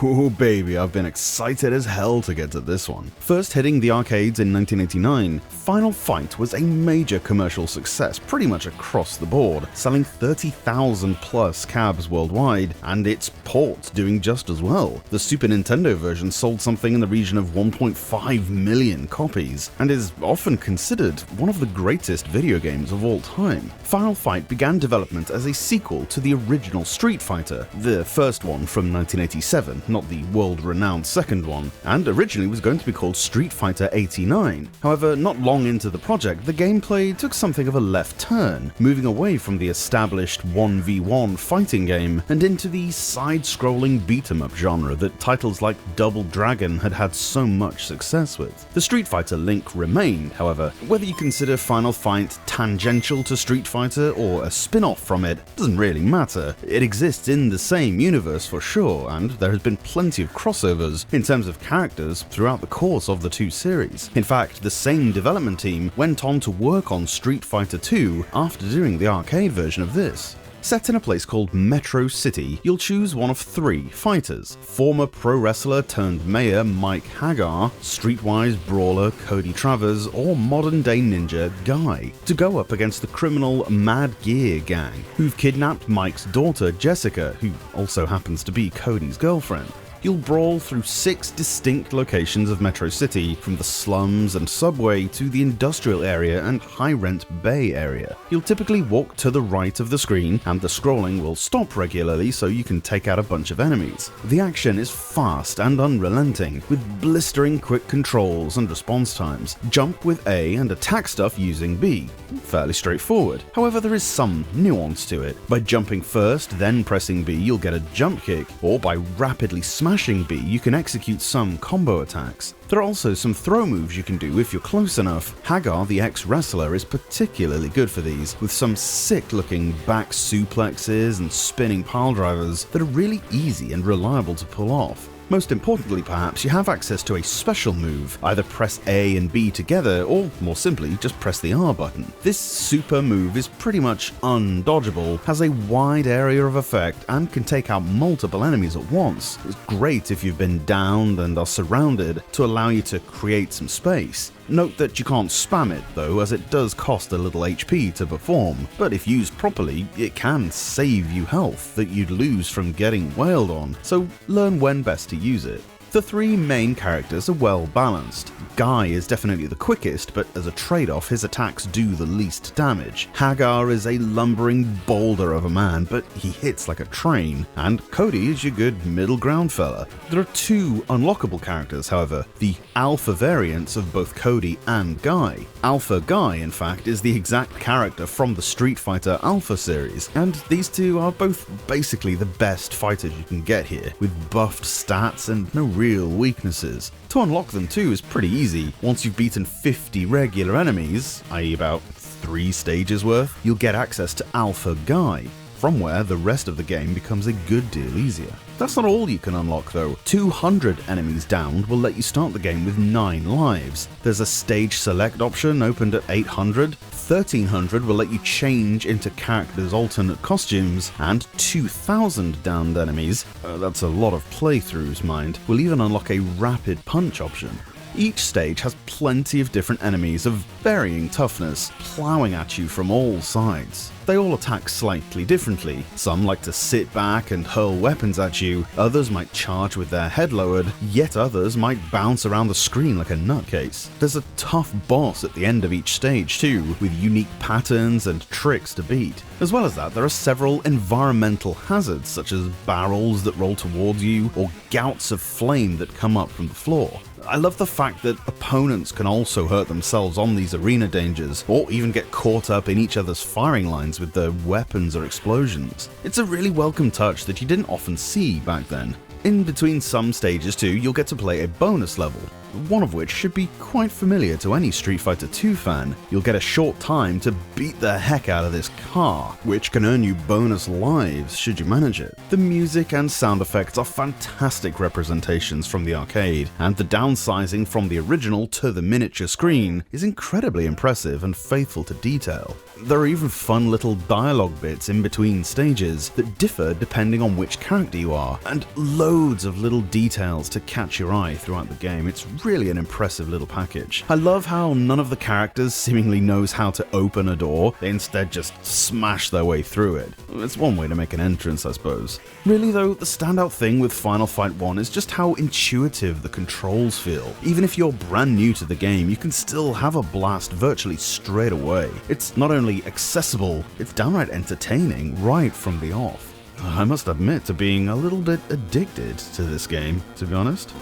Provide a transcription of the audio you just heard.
Oh baby, I've been excited as hell to get to this one. First hitting the arcades in 1989, Final Fight was a major commercial success pretty much across the board, selling 30,000 plus cabs worldwide, and its port doing just as well. The Super Nintendo version sold something in the region of 1.5 million copies, and is often considered one of the greatest video games of all time. Final Fight began development as a sequel to the original Street Fighter, the first one from 1987, not the world-renowned second one, and originally was going to be called Street Fighter 89. However, not long into the project, the gameplay took something of a left turn, moving away from the established 1v1 fighting game and into the side-scrolling beat-em-up genre that titles like Double Dragon had had so much success with. The Street Fighter link remained, however. Whether you consider Final Fight tangential to Street Fighter or a spin-off from it doesn't really matter. It exists in the same universe for sure, and there has been plenty of crossovers in terms of characters throughout the course of the two series. In fact, the same development team went on to work on Street Fighter 2 after doing the arcade version of this. Set in a place called Metro City, you'll choose one of three fighters: former pro wrestler turned mayor Mike Hagar, streetwise brawler Cody Travers, or modern-day ninja Guy, to go up against the criminal Mad Gear Gang, who've kidnapped Mike's daughter Jessica, who also happens to be Cody's girlfriend. You'll brawl through 6 distinct locations of Metro City, from the slums and subway to the industrial area and high-rent Bay area. You'll typically walk to the right of the screen, and the scrolling will stop regularly so you can take out a bunch of enemies. The action is fast and unrelenting, with blistering quick controls and response times. Jump with A and attack stuff using B. Fairly straightforward. However, there is some nuance to it. By jumping first, then pressing B, you'll get a jump kick, or by rapidly smashing B, you can execute some combo attacks. There are also some throw moves you can do if you're close enough. Hagar, the ex-wrestler, is particularly good for these, with some sick-looking back suplexes and spinning pile drivers that are really easy and reliable to pull off. Most importantly perhaps, you have access to a special move. Either press A and B together, or more simply, just press the R button. This super move is pretty much undodgeable, has a wide area of effect, and can take out multiple enemies at once. It's great if you've been downed and are surrounded to allow you to create some space. Note that you can't spam it though, as it does cost a little HP to perform, but if used properly, it can save you health that you'd lose from getting wailed on, so learn when best to use it. The 3 main characters are well balanced. Guy is definitely the quickest, but as a trade-off, his attacks do the least damage. Hagar is a lumbering boulder of a man, but he hits like a train. And Cody is your good middle ground fella. There are 2 unlockable characters, however, the alpha variants of both Cody and Guy. Alpha Guy, in fact, is the exact character from the Street Fighter Alpha series, and these 2 are both basically the best fighters you can get here, with buffed stats and no real weaknesses. To unlock them too is pretty easy. Once you've beaten 50 regular enemies, i.e. about 3 stages worth, you'll get access to Alpha Guy, from where the rest of the game becomes a good deal easier. That's not all you can unlock though. 200 enemies downed will let you start the game with 9 lives. There's a stage select option opened at 800, 1300 will let you change into characters' alternate costumes, and 2000 downed enemies, that's a lot of playthroughs mind, will even unlock a rapid punch option. Each stage has plenty of different enemies of varying toughness, plowing at you from all sides. They all attack slightly differently. Some like to sit back and hurl weapons at you, others might charge with their head lowered, yet others might bounce around the screen like a nutcase. There's a tough boss at the end of each stage too, with unique patterns and tricks to beat. As well as that, there are several environmental hazards, such as barrels that roll towards you, or gouts of flame that come up from the floor. I love the fact that opponents can also hurt themselves on these arena dangers, or even get caught up in each other's firing lines with their weapons or explosions. It's a really welcome touch that you didn't often see back then. In between some stages too, you'll get to play a bonus level. one of which should be quite familiar to any Street Fighter II fan. You'll get a short time to beat the heck out of this car, which can earn you bonus lives should you manage it. The music and sound effects are fantastic representations from the arcade, and the downsizing from the original to the miniature screen is incredibly impressive and faithful to detail. There are even fun little dialogue bits in between stages that differ depending on which character you are, and loads of little details to catch your eye throughout the game. It's really an impressive little package. I love how none of the characters seemingly knows how to open a door, they instead just smash their way through it. It's one way to make an entrance, I suppose. Really though, the standout thing with Final Fight 1 is just how intuitive the controls feel. Even if you're brand new to the game, you can still have a blast virtually straight away. It's not only accessible, it's downright entertaining right from the off. I must admit to being a little bit addicted to this game, to be honest.